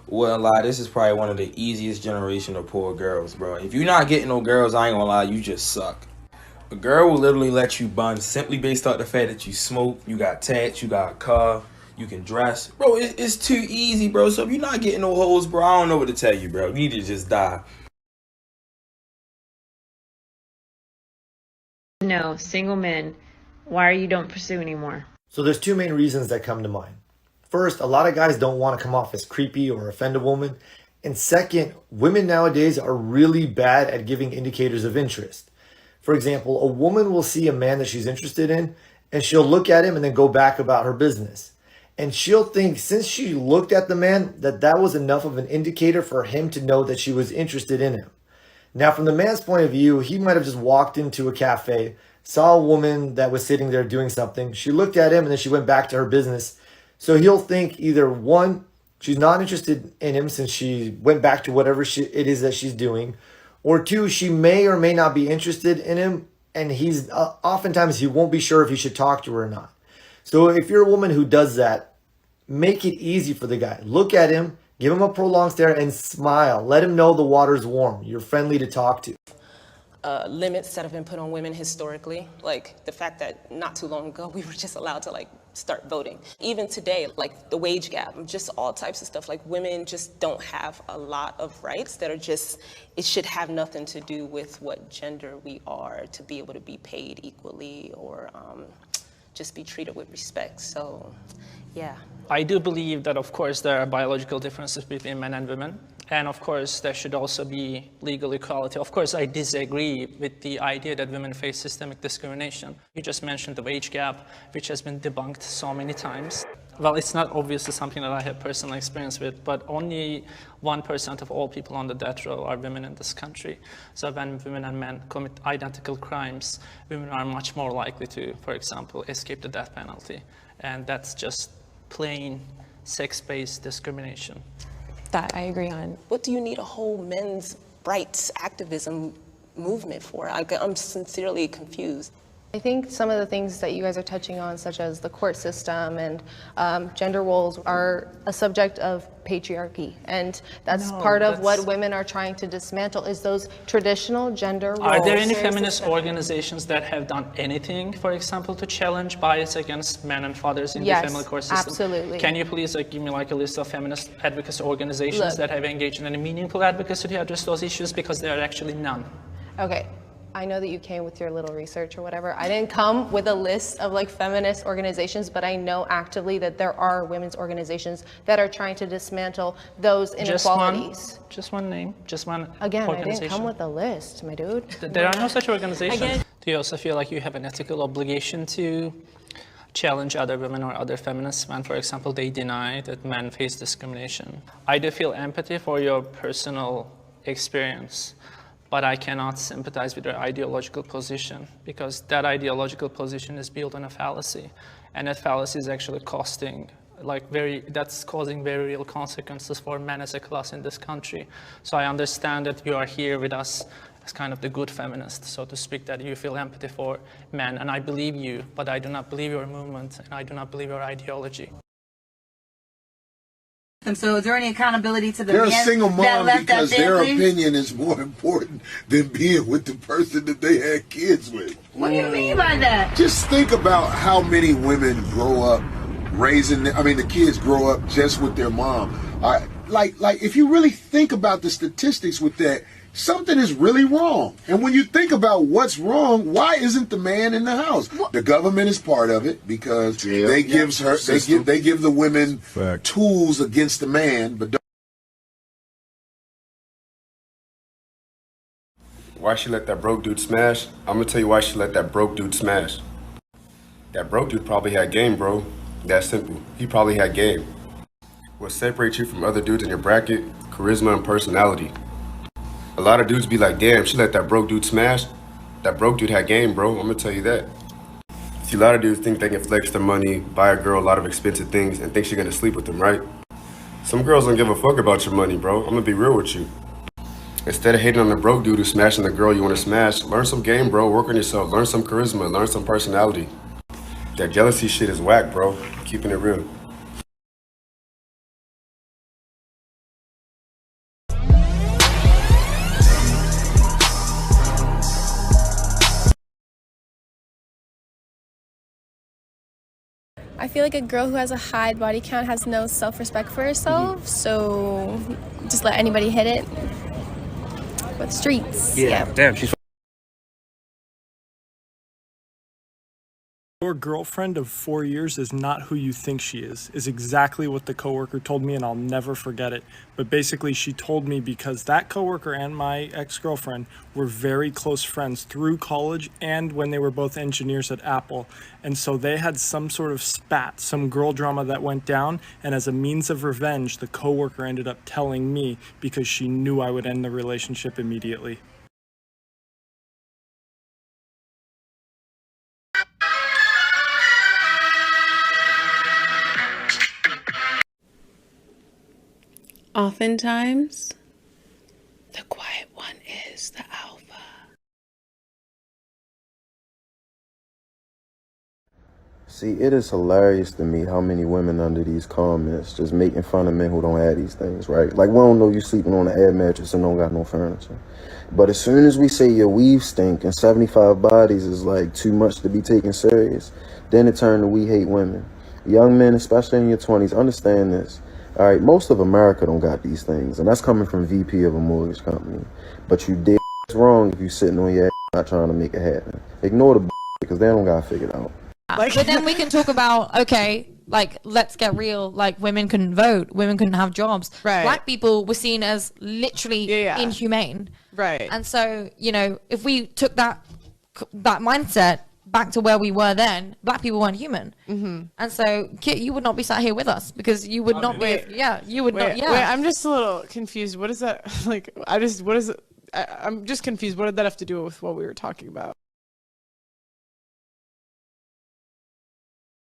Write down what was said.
Well, lie, this is probably one of the easiest generation of poor girls, bro. If you're not getting no girls, I ain't gonna lie, you just suck. A girl will literally let you bun simply based off the fact that you smoke, you got tats, you got a car, you can dress. Bro, it's too easy, bro. So if you're not getting no hoes, bro, I don't know what to tell you, bro. You need to just die. No, single men, why are you don't pursue anymore? So there's two main reasons that come to mind. First, a lot of guys don't want to come off as creepy or offend a woman. And second, women nowadays are really bad at giving indicators of interest. For example, a woman will see a man that she's interested in and she'll look at him and then go back about her business. And she'll think since she looked at the man that that was enough of an indicator for him to know that she was interested in him. Now, from the man's point of view, he might have just walked into a cafe, saw a woman that was sitting there doing something. She looked at him and then she went back to her business. So he'll think either one, she's not interested in him since she went back to whatever it is that she's doing, or two, she may or may not be interested in him, and he's oftentimes he won't be sure if he should talk to her or not. So if you're a woman who does that, make it easy for the guy. Look at him, give him a prolonged stare, and smile. Let him know the water's warm. You're friendly to talk to. Limits that have been put on women historically, like the fact that not too long ago we were just allowed to start voting. Even today, like the wage gap, just all types of stuff. Like women just don't have a lot of rights that are just, it should have nothing to do with what gender we are to be able to be paid equally or just be treated with respect. So, yeah. I do believe that, of course, there are biological differences between men and women. And of course, there should also be legal equality. Of course, I disagree with the idea that women face systemic discrimination. You just mentioned the wage gap, which has been debunked so many times. Well, it's not obviously something that I have personal experience with, but only 1% of all people on the death row are women in this country. So when women and men commit identical crimes, women are much more likely to, for example, escape the death penalty. And that's just plain sex-based discrimination. That I agree on. What do you need a whole men's rights activism movement for? I'm sincerely confused. I think some of the things that you guys are touching on, such as the court system and gender roles, are a subject of patriarchy. And that's part of what women are trying to dismantle, is those traditional gender roles. Are there any feminist organizations that have done anything, for example, to challenge bias against men and fathers in the family court system? Absolutely. Can you please give me a list of feminist advocacy organizations that have engaged in any meaningful advocacy to address those issues? Because there are actually none. Okay. I know that you came with your little research or whatever. I didn't come with a list of feminist organizations, but I know actively that there are women's organizations that are trying to dismantle those inequalities. Just one name, just one Again, organization. I didn't come with a list, my dude. There are no such organizations. Do you also feel like you have an ethical obligation to challenge other women or other feminists when, for example, they deny that men face discrimination? I do feel empathy for your personal experience, but I cannot sympathize with your ideological position, because that ideological position is built on a fallacy, and that fallacy is actually that's causing very real consequences for men as a class in this country. So I understand that you are here with us as kind of the good feminist, so to speak, that you feel empathy for men, and I believe you, but I do not believe your movement, and I do not believe your ideology. And so is there any accountability to the They're men a single that mom left because that their family? opinion is more important than being with the person that they had kids with. What do you mean by that? Just think about how many women grow up the kids grow up just with their mom. If you really think about the statistics with that, something is really wrong. And when you think about what's wrong, why isn't the man in the house? The government is part of it because they give the women tools against the man, but Why she let that broke dude smash? I'm gonna tell you why she let that broke dude smash. That broke dude probably had game, bro. That simple. He probably had game. What separates you from other dudes in your bracket? Charisma and personality. A lot of dudes be like, damn, she let that broke dude smash. That broke dude had game, bro. I'm gonna tell you that. See, a lot of dudes think they can flex their money, buy a girl a lot of expensive things, and think she's gonna sleep with them, right? Some girls don't give a fuck about your money, bro. I'm gonna be real with you. Instead of hating on the broke dude who's smashing the girl you wanna smash, learn some game, bro. Work on yourself. Learn some charisma. Learn some personality. That jealousy shit is whack, bro. Keeping it real. I feel like a girl who has a high body count has no self-respect for herself, so just let anybody hit it. But streets, yeah. Damn, she's Your girlfriend of 4 years is not who you think she is exactly what the coworker told me, and I'll never forget it. But basically, she told me because that coworker and my ex-girlfriend were very close friends through college and when they were both engineers at Apple. And so they had some sort of spat, some girl drama that went down, and as a means of revenge, the coworker ended up telling me because she knew I would end the relationship immediately. Oftentimes, the quiet one is the alpha. See, it is hilarious to me how many women under these comments just making fun of men who don't have these things, right? Like, we don't know you sleeping on an air mattress and don't got no furniture. But as soon as we say your weave stink and 75 bodies is like too much to be taken serious, then it turned to we hate women. Young men, especially in your 20s, understand this. All right, most of America don't got these things, and that's coming from VP of a mortgage company. But you dead wrong if you sitting on your ass not trying to make it happen. Ignore the because they don't got it figured out. But then we can talk about, okay, like, let's get real. Like, women couldn't vote, women couldn't have jobs. Right. Black people were seen as literally inhumane. Right. And so, you know, if we took that mindset back to where we were then, black people weren't human. And so, Kit, you would not be sat here with us because you would not be. You would not. Wait, I'm just a little confused. What is that? Like, what is it? I'm just confused. What did that have to do with what we were talking about?